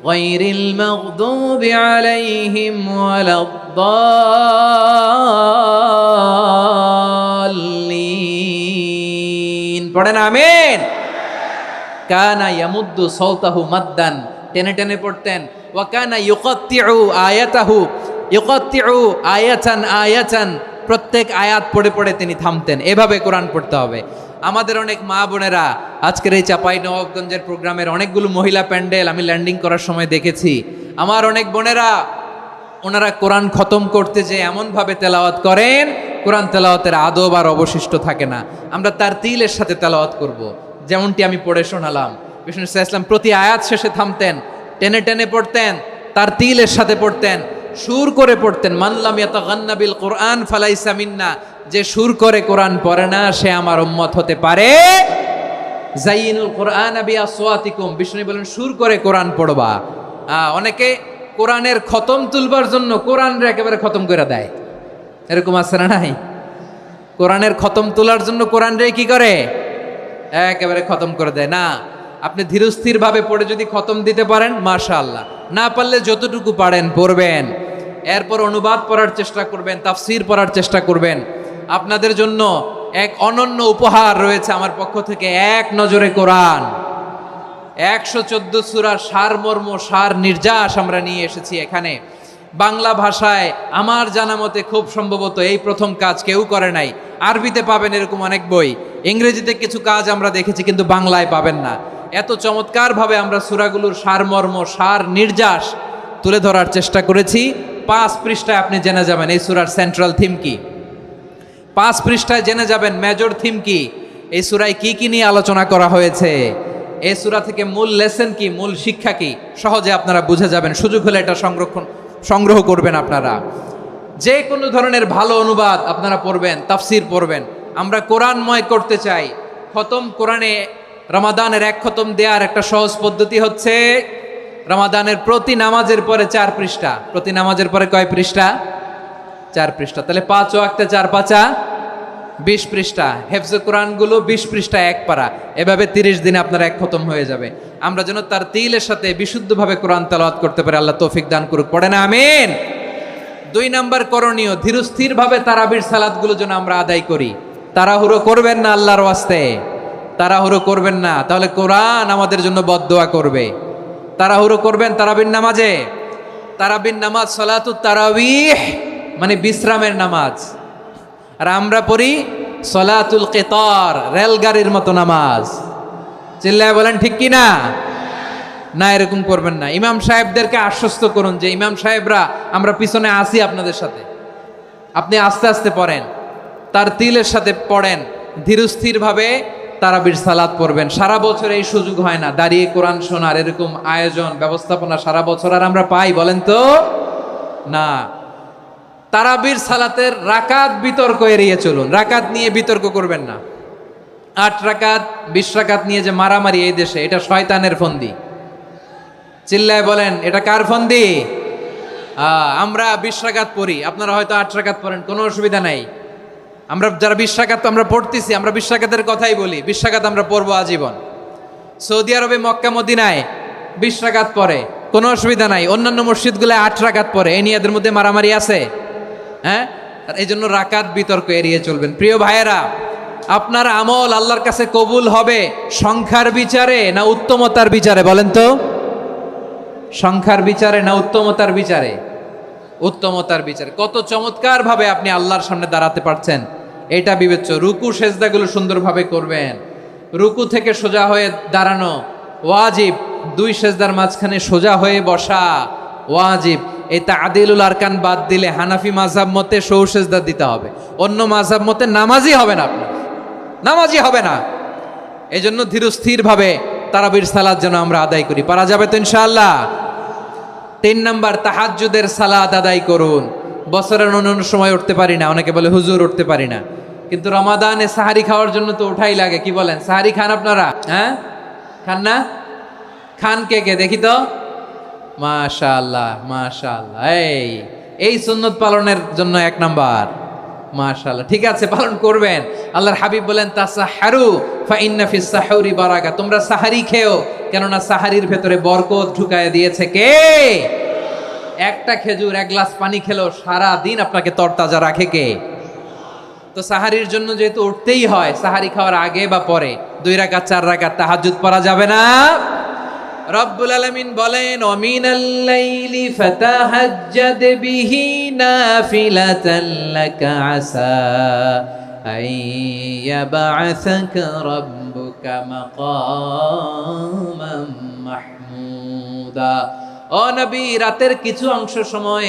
গায়রিল মাগদুবি আলাইহিম ওয়ালাদ-দাল্লিন। পড়েন আমিন। কানা ইয়ামুদ্দু সাওতাহু মাদ্দান, টেনে টেনে পড়তেন। ওয়া কানা ইউকাত্তিউ আয়াতাহু, ইউকাত্তিউ আয়াতান আয়াতান, প্রত্যেক আয়াত পড়ে পড়ে তিনি থামতেন। এভাবে কোরআন পড়তে হবে। আমাদের অনেক মা বোনেরা, আজকের এই চাঁপাইনবাবগঞ্জের প্রোগ্রামের অনেকগুলো মহিলা প্যান্ডেল আমি ল্যান্ডিং করার সময় দেখেছি। আমার অনেক বোনেরা, ওনারা কোরআন খতম করতে যে এমনভাবে তেলাওয়াত করেন, কোরআন তেলাওয়াতের আদব আর অবশিষ্ট থাকে না। আমরা তার তিলের সাথে তেলাওয়াত করব, যেমনটি আমি পড়ে শোনালাম। বিষ্ণু ইসলাম প্রতি আয়াত শেষে থামতেন, টেনে টেনে পড়তেন, তার তিলের সাথে পড়তেন, সুর করে পড়তেন। মানলাম ইয়াতাগান্না বিল কোরআন ফালাইসা মিন্না, যে সুর করে কোরআন পড়ে না সে আমার উম্মত হতে পারে। জাইনুল কোরআন বিআসওয়াতিকুম, বিষ্ণু বলেন সুর করে কোরআন পড়বা। অনেকে কোরআনের খতম তুলবার জন্য কোরআনরে একেবারে খতম করে দেয়, এরকম আছে না নাই? কোরআনের খতম তোলার জন্য কোরআনরে কি করে? একেবারে খতম করে দেয়। না, আপনি ধীরস্থির ভাবে পড়ে যদি খতম দিতে পারেন মাশাআল্লাহ, না পারলে যতটুকু পারেন পড়বেন। এরপর অনুবাদ পড়ার চেষ্টা করবেন, তাফসির পড়ার চেষ্টা করবেন। আপনাদের জন্য এক অনন্য উপহার রয়েছে আমার পক্ষ থেকে, এক নজরে কোরআন। 114 সূরার সারমর্ম, সার নির্যাস আমরা নিয়ে এসেছি এখানে। বাংলা ভাষায় আমার জানা মতে খুব সম্ভবত এই প্রথম কাজ কেউ করে নাই। আরবিতে পাবেন এরকম অনেক বই, ইংরেজিতে কিছু কাজ আমরা দেখেছি, কিন্তু বাংলায় পাবেন না। এত চমৎকারভাবে আমরা সূরাগুলোর সারমর্ম, সার নির্যাস তুলে ধরার চেষ্টা করেছি। 5 পৃষ্ঠায় আপনি জেনে যাবেন এই সূরার সেন্ট্রাল থিম কি। 5 পৃষ্ঠায় জেনে যাবেন মেজর থিম কি, এই সূরায় কি কি নিয়ে আলোচনা করা হয়েছে, এই সূরা থেকে মূল লেসন কি, মূল শিক্ষা কি, সহজে আপনারা বুঝে যাবেন। সুযোগ হলে এটা সংগ্রহ করবেন আপনারা। যে কোনো ধরনের ভালো অনুবাদ আপনারা পড়বেন, তাফসির পড়বেন। আমরা কোরআনময় করতে চাই। খতম কোরআনে রমাদানের 1 খতম দেওয়ার একটা সহজ পদ্ধতি হচ্ছে রমাদানের প্রতি নামাজের পরে 4 পৃষ্ঠা। প্রতি নামাজের পরে কয় পৃষ্ঠা? 4 পৃষ্ঠা। তাহলে 5 ওয়াক্তে 4 পাঁচা 20 পৃষ্ঠা। হেফজে কোরআনগুলো 20 পৃষ্ঠা 1 পারা। এভাবে 30 দিনে আপনার 1 খতম হয়ে যাবে। আমরা যেন তার তিলের সাথে বিশুদ্ধভাবে কোরআন তেলাওয়াত করতে পারি, আল্লাহ তৌফিক দান করুক। পড়ে না আমিন। 2 নাম্বার করণীয়, ধীরস্থিরভাবে তারাবির সালাতগুলো যেন আমরা আদায় করি। তাড়াহুড়ো করবেন না, আল্লাহর ওয়াস্তে তাড়াহুড়ো করবেন না, তাহলে কোরআন আমাদের জন্য বদদোয়া করবে। তাড়াহুড়ো করবেন তারাবির নামাজে। তারাবির নামাজ সালাতুত তারাবিহ মানে বিশ্রামের নামাজ। আর আমরা পড়ি সলাতুল কিতার, রেলগাড়ির মতো নামাজ। চিল্লায় বলেন ঠিক কি না? না, এরকম করবেন না। ইমাম সাহেবদেরকে আশ্বস্ত করুন যে ইমাম সাহেবরা আমরা পিছনে আসি আপনাদের সাথে, আপনি আস্তে আস্তে পড়েন, তার তিলের সাথে পড়েন, ধীরস্থিরভাবে তারাবির সালাত পড়বেন। সারা বছর এই সুযোগ হয় না দাঁড়িয়ে কোরআন শোনার, এরকম আয়োজন ব্যবস্থাপনা সারা বছর আর আমরা পাই বলেন তো? না। তারাবির সালাতের রাকাত বিতর্ক এড়িয়ে চলুন। রাকাত নিয়ে বিতর্ক করবেন না। 8 রাকাত 20 রাকাত নিয়ে যে মারামারি এই দেশে, এটা শয়তানের ফন্দি। চিল্লায় বলেন এটা কার ফন্দি? আমরা 20 রাকাত পড়ি, আপনারা হয়তো 8 রাকাত পড়েন, কোনো অসুবিধা নাই। আমরা যারা 20 রাকাত আমরা পড়তেছি, আমরা 20 রাকাতের কথাই বলি। 20 রাকাত আমরা পড়বো আজীবন। সৌদি আরবে মক্কা মদিনায় 20 রাকাত পড়ে, কোনো অসুবিধা নাই। অন্যান্য মসজিদগুলোয় 8 রাকাত পড়ে। এই নিয়ে এদের মধ্যে মারামারি আছে? হ্যাঁ। আর এই জন্য রাকাত বিতর্ক এড়িয়ে চলবেন। প্রিয় ভাইয়েরা, আপনার আমল আল্লাহর কাছে কবুল হবে সংখ্যার বিচারে না উত্তমতার বিচারে বলেন তো? সংখ্যার বিচারে না উত্তমতার বিচারে? উত্তমতার বিচারে। কত চমৎকার ভাবে আপনি আল্লাহর সামনে দাঁড়াতে পারছেন এটা বিবেচ্য। রুকু সেজদাগুলো সুন্দরভাবে করবেন। রুকু থেকে সোজা হয়ে দাঁড়ানো ওয়াজিব। 2 সেজদার মাঝখানে সোজা হয়ে বসা ওয়াজিব। এই তাদিলুল আরকান বাদ দিলে হানাফি মাযহাব মতে সৌ সেজদা দিতে হবে। অন্য মাযহাব মতে নামাজই হবে না, আপনার নামাজই হবে না। এই জন্য ধীরস্থিরভাবে তারাবির সালাত যেন আমরা আদায় করি। পারা যাবে তো ইনশাআল্লাহ? 3 নাম্বার, তাহাজ্জুদের সালাত আদায় করুন। বছরের অন্য সময় উঠতে পারি না, অনেকে বলে হুজুর উঠতে পারি না, কিন্তু রমাদানে সাহারি খাওয়ার জন্য তো ওঠাই লাগে। কি বলেন, সাহারি খান আপনারা? হ্যাঁ, খান না? খান কে কে দেখি তো? মাশাআল্লাহ মাশাআল্লাহ। এই সুন্নত পালনের জন্য 1 নাম্বার। মাশাআল্লাহ, ঠিক আছে, পালন করবেন। আল্লাহর হাবিব বলেন তাসাহারু ফা ইন্না ফিস সাহুরি বারাকা, তোমরা সাহারি খেও, কেননা সাহারির ভেতরে বরকত ঢুকায় দিয়েছে কে? একটা খেজুর 1 গ্লাস পানি খেলেও সারা দিন আপনাকে তরতাজা রাখে কে? তো সাহারির জন্য যেহেতু উঠতেই হয়, সাহারি খাওয়ার আগে বা পরে 2 রাকাত 4 রাকাত তাহাজ্জুদ পড়া যাবে না? রব্বুল আলামিন বলেন ওয়ামিনাল লাইলি ফাতাহাজ্জাদ বিহি নাফিলাতান লাকা আসা আইয়াবআসাকা রাব্বুকা মাকামান মাহমুদা। ও নবী, রাতের কিছু অংশ সময়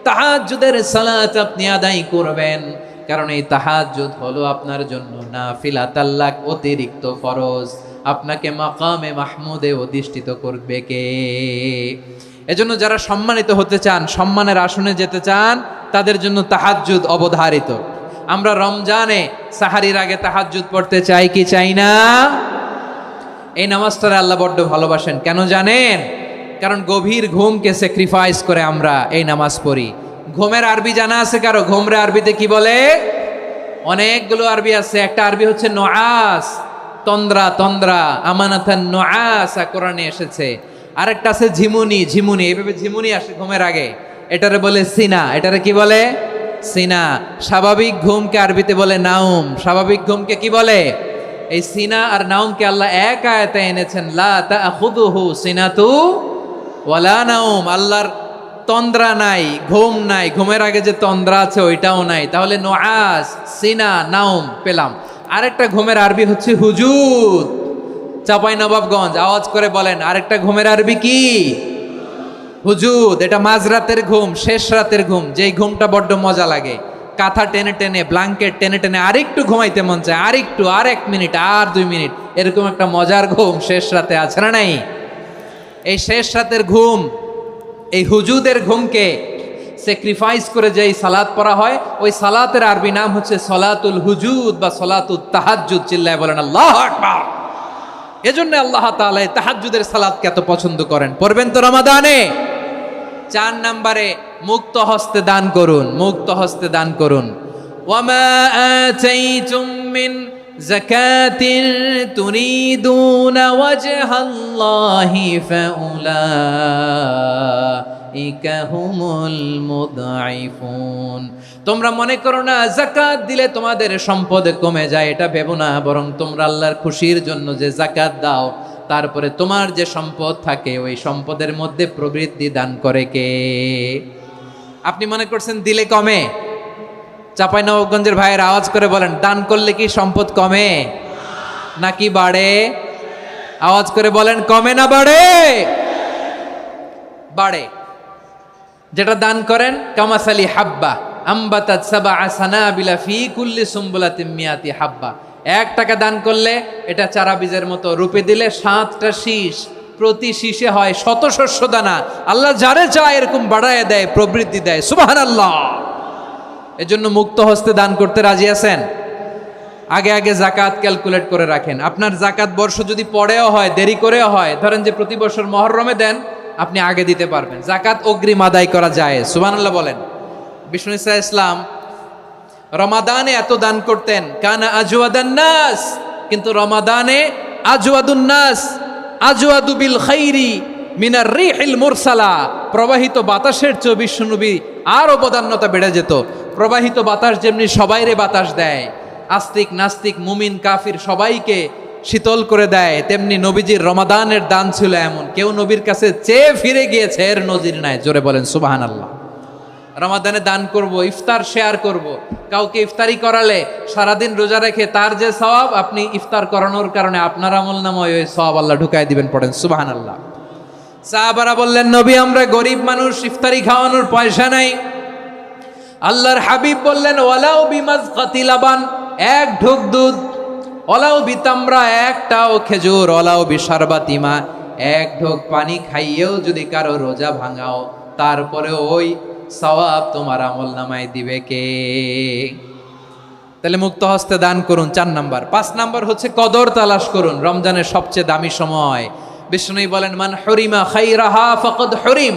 তাহাজ্জুদের সালাত আপনি আদায় করবেন, কারণ এই তাহাজ্জুদ হলো আপনার জন্য নাফিলাতাল লাক, অতিরিক্ত ফরজ। আপনাকে মাকামে মাহমুদে অধিষ্ঠিত করবে কে? এজন্য যারা সম্মানিত হতে চান, সম্মানের আসনে যেতে চান, তাদের জন্য তাহাজ্জুদ অবধারিত। আমরা রমজানে সাহারির আগে তাহাজ্জুদ পড়তে চাই কি চাই না? এই নামাজটারে আল্লাহ বড্ড ভালোবাসেন। কেন জানেন? কারণ গভীর ঘুমকে স্যাক্রিফাইস করে আমরা এই নামাজ পড়ি। ঘুমের আরবি জানা আছে কারো? ঘুমরে আরবিতে কি বলে? অনেকগুলো আরবি আছে। একটা আরবি হচ্ছে নুআস, তন্দ্রা, তন্দ্রা, আমানাতান নুআসা কোরআনে এসেছে। আরেকটা আছে ঝিমুনি, ঝিমুনি, এইভাবে ঝিমুনি আসে ঘুমের আগে, এটারে বলে সিনা। এটারে কি বলে? সিনা। স্বাভাবিক ঘুমকে আরবিতে বলে নাউম। স্বাভাবিক ঘুমকে কি বলে? এই সিনা আর নাউমকে আল্লাহ এক আয়াতে এনেছেন, লা তাখুযুহু সিনাতু ওয়ালা নাউম। আল্লাহর তন্দ্রা নাই, ঘুম নাই। ঘুমের আগে যে তন্দ্রা আছে ওইটাও নাই। তাহলে নুআস, সিনা, নাউম পেলাম। আরেকটা ঘুমের আরবি হচ্ছে হুজুদ। চাঁপাইনবাবগঞ্জ, আওয়াজ করে বলেন আরেকটা ঘুমের আরবি কি? হুজুদ। এটা মাঝরাতের ঘুম, শেষ রাতের ঘুম, যেই ঘুমটা বড্ড মজা লাগে। কাঁথা টেনে টেনে, ব্ল্যাঙ্কেট টেনে টেনে আরেকটু ঘুমাইতে মন চায়, আরেকটু, আর 1 মিনিট, আর 2 মিনিট, এরকম একটা মজার ঘুম শেষ রাতে আছে না নাই? এই শেষ রাতের ঘুম, এই হুজুদের ঘুমকে স্যাক্রিফাইস করে যেই সালাত পড়া হয়, ওই সালাতের আরবি নাম হচ্ছে সলাতুল হুজুদ বা সলাতুত তাহাজ্জুদ। চিল্লায় বলেন আল্লাহু আকবার। এজন্য আল্লাহ তাআলা তাহাজ্জুদের সালাতকে এত পছন্দ করেন। পড়বেন তো রমাদানে। 4 নম্বরে মুক্ত হস্তে দান করুন, মুক্ত হস্তে দান করুন। ওয়ামা আতাইতুম মিন যাকাতিন তুরিদুনা ওয়াজহাল্লাহি ফাউলাইকা হুমুল মুদঈফুন। তোমরা মনে করো না যাকাত দিলে তোমাদের সম্পদ কমে যায়, এটা ভেবো না, বরং তোমরা আল্লাহর খুশির জন্য যে যাকাত দাও, তারপরে তোমার যে সম্পদ থাকে ওই সম্পদের মধ্যে প্রবৃদ্ধি দান করে কে? আপনি মনে করছেন দিলে কমে? চাঁপাইনবাবগঞ্জের ভাইয়ের আওয়াজ করে বলেন, দান করলে কি সম্পদ কমে নাকি বাড়ে? আওয়াজ করে বলেন, কমে না বাড়ে? বাড়ে। যেটা দান করেন, কামাসালি হাব্বা আম্বাতাত সাবআ সানাবিলা ফি কুল্লি সুম্বুলাতিন মিয়াতি হাব্বা। 1 টাকা দান করলে এটা চারা বীজের মতো, রূপে দিলে 7টা শীষ, প্রতি শীষে হয় 100 শস্য দানা। আল্লাহ যারে চায় এরকম বাড়ায় দেয়, প্রবৃদ্ধি দেয়। সুবহানাল্লাহ। এজন্য মুক্ত হস্তে দান করতে রাজি আছেন? আগে আগে জাকাত ক্যালকুলেট করে রাখেন। আপনার জাকাত বর্ষ যদি পরেও হয়, দেরি করেও হয়, ধরেন যে প্রতি বছর মুহররমে দেন, আপনি আগে দিতে পারবেন। জাকাত অগ্রিম আদায় করা যায়। সুবহানাল্লাহ বলেন। বিষ্ণু ইসা ইসলাম রমাদানে এত দান করতেন, কানা আজওয়াদান নাস, কিন্তু রমাদানে আজওয়াদুন নাস আজওয়াদু বিল খাইরি মিনার রিহিল মুরসালা। প্রবাহিত বাতাসের চেয়ে বিশ্বনবী আর অবদান্যতা বেড়ে যেত। প্রবাহিত বাতাস যেমনি সবাইরে বাতাস দেয়, আস্তিক নাস্তিক মুমিন কাফির সবাইকে শীতল করে দেয়, তেমনি নবীজির রমাদানের দান ছিল এমন, কেউ নবীর কাছে চেয়ে ফিরে গিয়েছে এর নজির নাই। জোরে বলেন সুবহানাল্লাহ। রমাদানে দান করব, ইফতার শেয়ার করব। কাউকে ইফতারি করালে সারাদিন রোজা রেখে তার যে সওয়াব, আপনি ইফতার করানোর কারণে আপনার আমলনামায় ওই সওয়াব আল্লাহ ঢুকায় দিবেন। পড়েন সুবহানাল্লাহ। সাহাবারা বললেন, নবী আমরা গরিব মানুষ, ইফতারি খাওয়ানোর পয়সা নাই। আল্লাহর হাবিব বললেন, ওয়ালাউ বিমাজকাতি লাবান, 1 ঢোক দুধ, ওয়ালাউ বিতামরা, 1টাও খেজুর, ওয়ালাউ বিশারবাতিমা, 1 ঢোক পানি খাইয়েও যদি কারো রোজা ভাঙাও, তারপরে ওই সওয়াব তোমার আমলনামায় দিবে কে? তাহলে মুক্ত হস্তে দান করুন 4 নাম্বার। 5 নাম্বার হচ্ছে কদর তালাশ করুন। রমজানের সবচেয়ে দামি সময়। বিষ্ণু বলেন, মান হরিমা খাইরাহা ফাকাদ হরিম।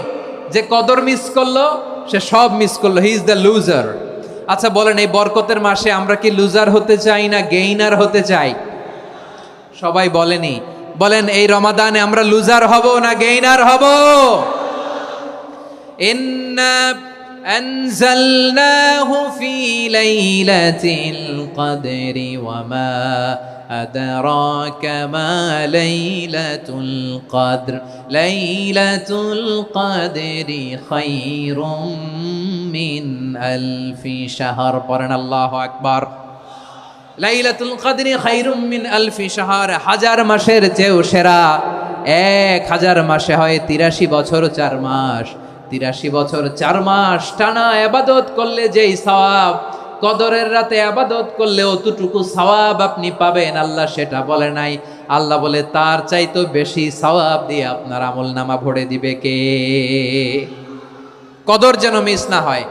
যে কদর মিস করলো সে সব মিস করলো, হি ইজ দ্য লুজার। আচ্ছা বলেন, এই বরকতের মাসে আমরা কি লুজার হতে চাই না গেইনার হতে চাই? সবাই বলেনি। বলেন, এই রমাদানে আমরা লুজার হব না গেইনার হব? ইন্না আনজালনাহু ফি লাইলাতিল কদরি ওয়া মা আদরাকা মা লাইলাতুল কদর লাইলাতুল কদরি খায়রুম মিন আলফি শাহর। পড়েন আল্লাহু আকবার। লাইলাতুল কদরি খায়রুম মিন আলফি শাহর, 1000 মাসের চেয়েও সেরা। 1000 মাসে হয় 83 বছর 4 মাস। 83 বছর 4 মাস টানা ইবাদত করলে যেই সওয়াব, কদরের রাতে ইবাদত করলে অতটুকু সওয়াব আপনি পাবেন, আল্লাহ সেটা বলে নাই। আল্লাহ বলে তার চাইতে বেশি সওয়াব দিয়ে আপনার আমলনামা ভরে দিবে কে? কদর যেন মিস না হয়।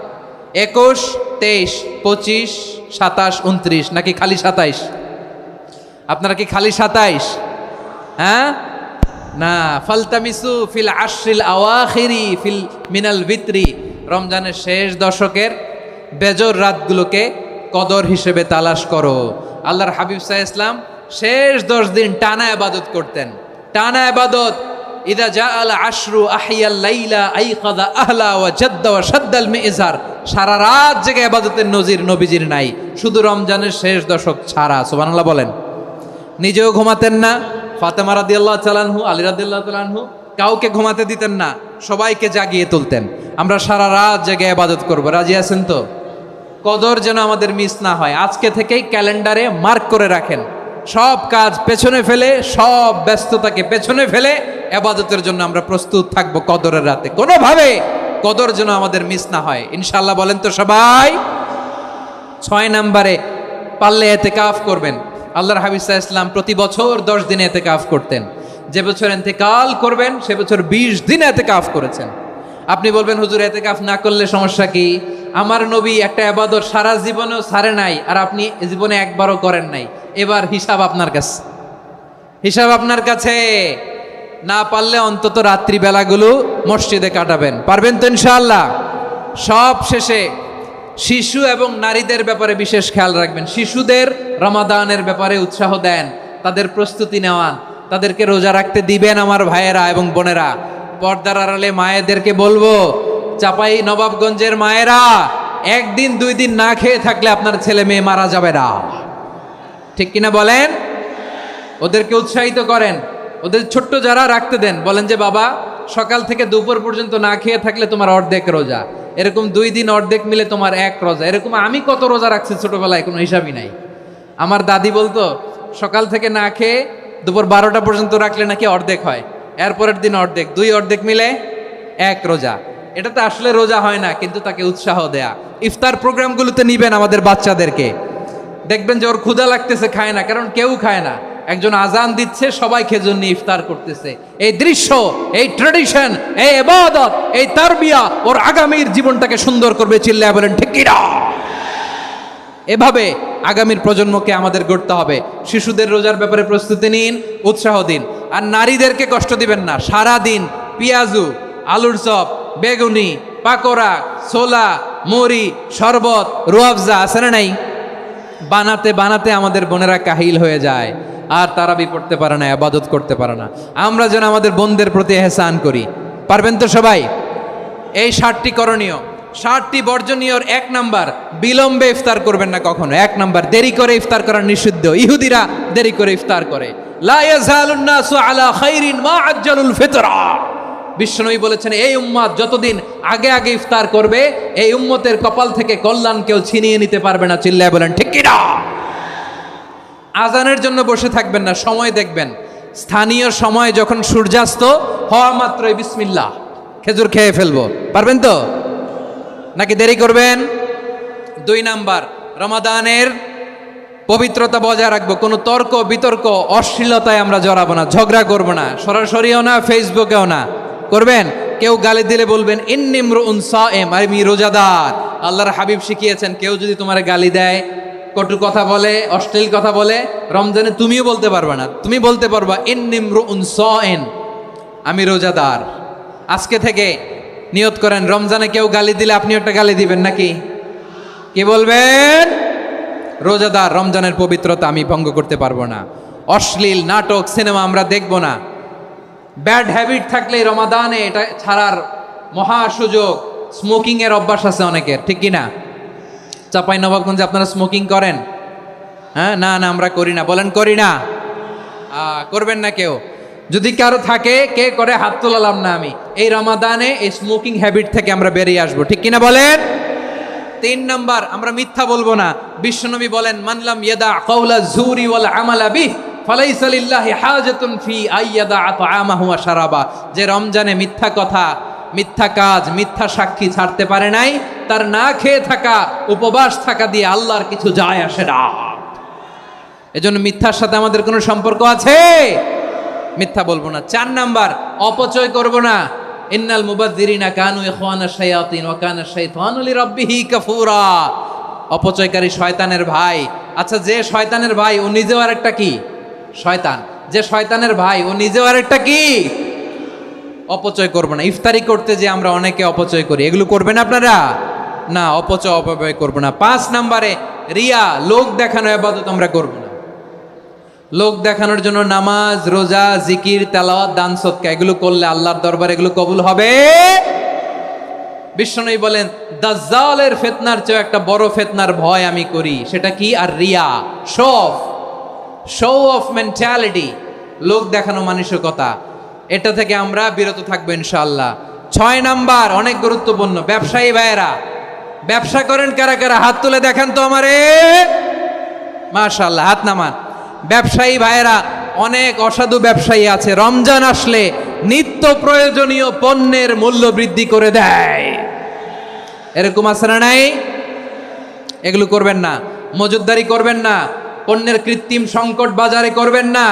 21, 23, 25, 27, 29 নাকি খালি 27? আপনারা কি খালি 27? হ্যাঁ না, ফালতামিসু ফিল আশরিল আওয়াখিরি ফিল মিনাল ভিতরি। রমজানের শেষ দশকের বেজর রাতগুলোকে কদর হিসেবে তালাশ করো। আল্লাহর হাবিব সাল্লাল্লাহু আলাইহি ওয়াসাল্লাম শেষ 10 দিন টানা ইবাদত করতেন, টানা ইবাদত। ইদা জাআল আশরু আহিয়াল লাইলা আইকাদা আহলা ওয়া জাদ্দা ওয়া শাদ্দাল মিজার। সারা রাত জেগে ইবাদতের নজির নবীজির নাই, শুধু রমজানের শেষ দশক ছাড়া। সুবহানাল্লাহ বলেন। নিজেও ঘুমাতেন না। ফাতেমা রাদিয়াল্লাহু তাআলা আনহু, আলী রাদিয়াল্লাহু তাআলা আনহু কাউকে ঘুমাতে দিতেন না, সবাইকে জাগিয়ে তুলতেন। আমরা সারা রাত জেগে ইবাদত করব। রাজি আছেন তো? কদর যেন আমাদের মিস না হয়। আজকে থেকেই ক্যালেন্ডারে মার্ক করে রাখেন, সব কাজ পেছনে ফেলে, সব ব্যস্ততাকে পেছনে ফেলে ইবাদতের জন্য আমরা প্রস্তুত থাকবো কদরের রাতে। কোনোভাবে কদর যেন আমাদের মিস না হয়, ইনশাআল্লাহ। বলেন তো সবাই। 6 নম্বরে পারলে ইতিকাফ করবেন। আল্লাহর হাবিব সাল্লাল্লাহু আলাইহি ওয়াসাল্লাম প্রতি বছর 10 দিন ইতিকাফ করতেন। যে বছর ইন্তেকাল করবেন সে বছর 20 দিন ইতিকাফ করেছেন। আপনি বলবেন হুজুর ইতিকাফ না করলে সমস্যা কি? আমার নবী একটা ইবাদত সারা জীবনেও ছাড়ে নাই, আর আপনি জীবনে একবারও করেন নাই। এবার হিসাব আপনার কাছে, হিসাব আপনার কাছে। না পারলে অন্তত রাত্রি বেলাগুলো মসজিদে কাটাবেন। পারবেন তো ইনশাআল্লাহ? সব শেষে শিশু এবং নারীদের ব্যাপারে বিশেষ খেয়াল রাখবেন। শিশুদের রমাদানের ব্যাপারে উৎসাহ দেন, তাদের প্রস্তুতি নেওয়ান, তাদেরকে রোজা রাখতে দিবেন। আমার ভাইয়েরা এবং বোনেরা, পর্দার আড়ালে মায়েদেরকে বলবো, চাপাই নবাবগঞ্জের মায়েরা, 1 দিন 2 দিন না খেয়ে থাকলে আপনার ছেলে মেয়ে মারা যাবে না। ঠিক কিনা বলেন? ওদেরকে উৎসাহিত করেন, ওদের ছোট্ট যারা রাখতে দেন, বলেন যে বাবা সকাল থেকে দুপুর পর্যন্ত না খেয়ে থাকলে তোমার অর্ধেক রোজা, এরকম 2 দিন অর্ধেক মিলে তোমার 1 রোজা। এরকম আমি কত রোজা রাখছি ছোটবেলায়, কোনো হিসাবই নাই। আমার দাদি বলতো সকাল থেকে না খেয়ে দুপুর 12টা পর্যন্ত রাখলে নাকি অর্ধেক হয়, এরপরের দিন অর্ধেক, 2 অর্ধেক মিলে 1 রোজা। এটা তো আসলে রোজা হয় না, কিন্তু তাকে উৎসাহ দেয়া। ইফতার প্রোগ্রামগুলোতে নিবেন আমাদের বাচ্চাদেরকে, দেখবেন যে ওর ক্ষুধা লাগতেছে, খায় না, কারণ কেউ খায় না। একজন আজান দিচ্ছে, সবাই খেজুর নিয়ে ইফতার করতেছে। এই দৃশ্য, এই ট্রেডিশন, এই ইবাদত, এই তারবিয়া ওর আগামীর জীবনটাকে সুন্দর করবে। চিল্লায় বলেন ঠিক কি না? এভাবে আগামীর প্রজন্মকে আমাদের গড়তে হবে। শিশুদের রোজার ব্যাপারে প্রস্তুতি নিন, উৎসাহ দিন। আর নারীদেরকে কষ্ট দিবেন না। সারা দিন পেঁয়াজু, আলুর চপ, বেগুনি, পাকোড়া, ছোলা, মুড়ি, শরবত, রুয়াবজা আছে না নাই, বানাতে বানাতে আমাদের বোনেরা কাহিল হয়ে যায়, আর তারাবি পড়তে পারে না, ইবাদত করতে পারে না। আমরা যেন আমাদের বোনদের প্রতি ইহসান করি। পারবেন তো সবাই? এই 7টি করণীয়, 7টি বর্জনীয়র 1 নাম্বার, বিলম্বে ইফতার করবেন না কখনো। 1 নাম্বার, দেরি করে ইফতার করা নিষিদ্ধ। ইহুদিরা দেরি করে ইফতার করে। লা ইয়াজালুন নাসু আলা খাইরিন মা আজ্জালুল ফিতরা। বিশ্বনবী বলেছেন, এই উম্মত যতদিন আগে আগে ইফতার করবে, এই উম্মতের কপাল থেকে কল্যাণ কেউ ছিনিয়ে নিতে পারবে না। চিল্লায় বলেন ঠিক কি না? আজানের জন্য বসে থাকবেন না, সময় দেখবেন। স্থানীয় সময় যখন সূর্যাস্ত হওয়া মাত্রই বিসমিল্লাহ, খেজুর খেয়ে ফেলবো। পারবেন তো? নাকি দেরি করবেন? 2 নাম্বার, রমাদানের পবিত্রতা বজায় রাখবো। কোনো তর্ক বিতর্ক অশ্লীলতায় আমরা জড়াবো না, ঝগড়া করবো না, সরাসরিও না, ফেসবুকেও না। করবেন? কেউ গালি দিলে বলবেন ইন্নিমরুউন সায়েম, আমি রোজাদার। আল্লাহর হাবিব শিখিয়েছেন, কেউ যদি তোমার গালি দেয়, কটু কথা বলে, অশ্লীল কথা বলে, রমজানে তুমিও বলতে পারবে না। তুমি বলতে পারবা ইন্নিমরুউন সায়েম, আমি রোজাদার। আজকে থেকে নিয়ত করেন, রমজানে কেউ গালি দিলে আপনি একটা গালি দিবেন নাকি? কি বলবেন? রোজাদার, রমজানের পবিত্রতা আমি ভঙ্গ করতে পারবো না। অশ্লীল নাটক, সিনেমা আমরা দেখবো না। ব্যাড হ্যাবিট থাকলে রমাদানে এটা ছাড়ার মহা সুযোগ। স্মোকিং এর অভ্যাস আছে অনেকের, ঠিক কি না? চাপাই নবাবগঞ্জে আপনারা স্মোকিং করেন? হ্যাঁ, না না আমরা করি না। বলেন করি না? করবেন না কেউ। যদি কারো থাকে, কে করে হাত তোলালাম না আমি। এই রমাদানে এই স্মোকিং হ্যাবিট থেকে আমরা বেরিয়ে আসবো, ঠিক কিনা বলেন? 3 নাম্বার, আমরা মিথ্যা বলবো না। বিশ্বনবী বলেন, মানলাম ইয়াদা কাওলা যুরি ওয়াল আমালা বিহ ফালাইসা লিল্লাহি হাজাতুন ফি আইয়াদা তাআমাহু ওয়া শারাবা। যে রমজানে মিথ্যা কথা, মিথ্যা কাজ, মিথ্যা সাক্ষী ছাড়তে পারে নাই, তার না খেয়ে থাকা, উপবাস থাকা দিয়ে আল্লাহর কিছু যায় আসে না। এজন্য মিথ্যার সাথে আমাদের কোনো সম্পর্ক আছে? মিথ্যা বলবো না। 4 নাম্বার, অপচয় করব না। ইন্নাল মুবাযযিরিনা কানু ইখওয়ানাশ শায়াতিন ওয়া কানা শাইতানু লিরাব্বিহি কাফুরা। অপচয়কারী শয়তানের ভাই। আচ্ছা, যে শয়তানের ভাই ও নিজেও আরেকটা কি? শয়তান। যে শয়তানের ভাই ও নিজেও আরেকটা কি? অপচয় করব না। ইফতারি করতে যে আমরা অনেকে অপচয় করি, এগুলো করবেন আপনারা? না, অপব্যয় করব না। 5 নাম্বারে, রিয়া, লোক দেখানো ইবাদত আমরা করব না। লোক দেখানোর জন্য নামাজ, রোজা, জিকির, তেলাওয়াত, দান, সদকা এগুলো করলে আল্লাহর দরবারে এগুলো কবুল হবে। বিশ্বনবী বলেন, দাজ্জালের ফিতনার চেয়ে একটা বড় ফিতনার ভয় আমি করি, সেটা কি? আর রিয়া, শো অফ মেন্টালিটি, লোক দেখানো মানসিকতা। এটা থেকে আমরা বিরত থাকবো ইনশাআল্লাহ। 6 নাম্বার, অনেক গুরুত্বপূর্ণ। ব্যবসায়ী ভাইয়েরা, ব্যবসা করেন কারা কারা? হাত তুলে দেখান তো আমারে। মাশাআল্লাহ, হাত নামান। ব্যবসায়ী ভাইয়েরা, অনেক অসাধু ব্যবসায়ী আছে রমজান আসলে নিত্য প্রয়োজনীয় পণ্যের মূল্য বৃদ্ধি করে দেয়। এরকম আছে না নাই? এগুলো করবেন না, মজুদদারি করবেন না, পণ্যের কৃত্রিম সংকট বাজারে করবেন না।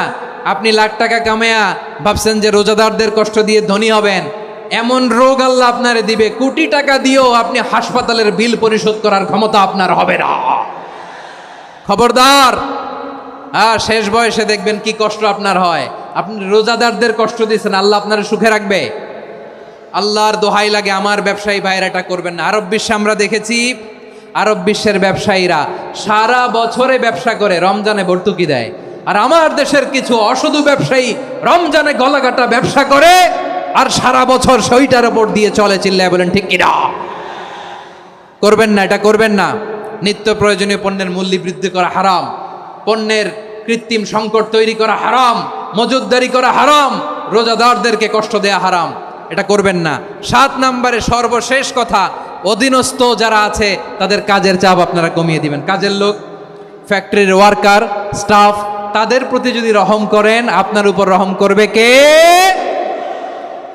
আপনি লাখ টাকা কামায়া ভাবছেন যে রোজাদারদের কষ্ট দিয়ে ধনী হবেন, এমন রোগ আল্লাহ আপনারে দিবে, কোটি টাকা দিয়েও আপনি হাসপাতালের বিল পরিশোধ করার ক্ষমতা আপনার হবে না। খবরদার। শেষ বয়সে দেখবেন কি কষ্ট আপনার হয়। আপনি রোজাদারদের কষ্ট দিয়েছেন, আল্লাহ আপনার সুখে রাখবে? আল্লাহর দোহাই লাগে আমার ব্যবসায়ী ভাইয়েরা এটা করবেন না। আরব বিশ্বে আমরা দেখেছি, আরব বিশ্বের ব্যবসায়ীরা সারা বছরে ব্যবসা করে, রমজানে ভর্তুকি দেয়। আর আমার দেশের কিছু অসাধু ব্যবসায়ী রমজানে গলাকাটা ব্যবসা করে আর সারা বছর সইটার ওপর দিয়ে চলে। চিল্লায় বলেন ঠিক কিনা? করবেন না, এটা করবেন না। নিত্য প্রয়োজনীয় পণ্যের মূল্য বৃদ্ধি করা হারাম, পণ্যের কৃত্রিম সংকট তৈরি করা হারাম, মজুদদারি করা হারাম, রোজাদারদেরকে কষ্ট দেয়া হারাম, এটা করবেন না। 7 নম্বরে সর্বশেষ কথা, অধীনস্থ যারা আছে তাদের কাজের চাপ আপনারা কমিয়ে দিবেন। কাজের লোক, ফ্যাক্টরির ওয়ার্কার, স্টাফ, তাদের প্রতি যদি রহম করেন, আপনার উপর রহম করবে কে?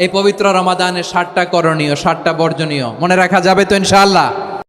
এই পবিত্র রমাদানের 7টা করণীয়, 7টা বর্জনীয় মনে রাখা যাবে তো ইনশাআল্লাহ?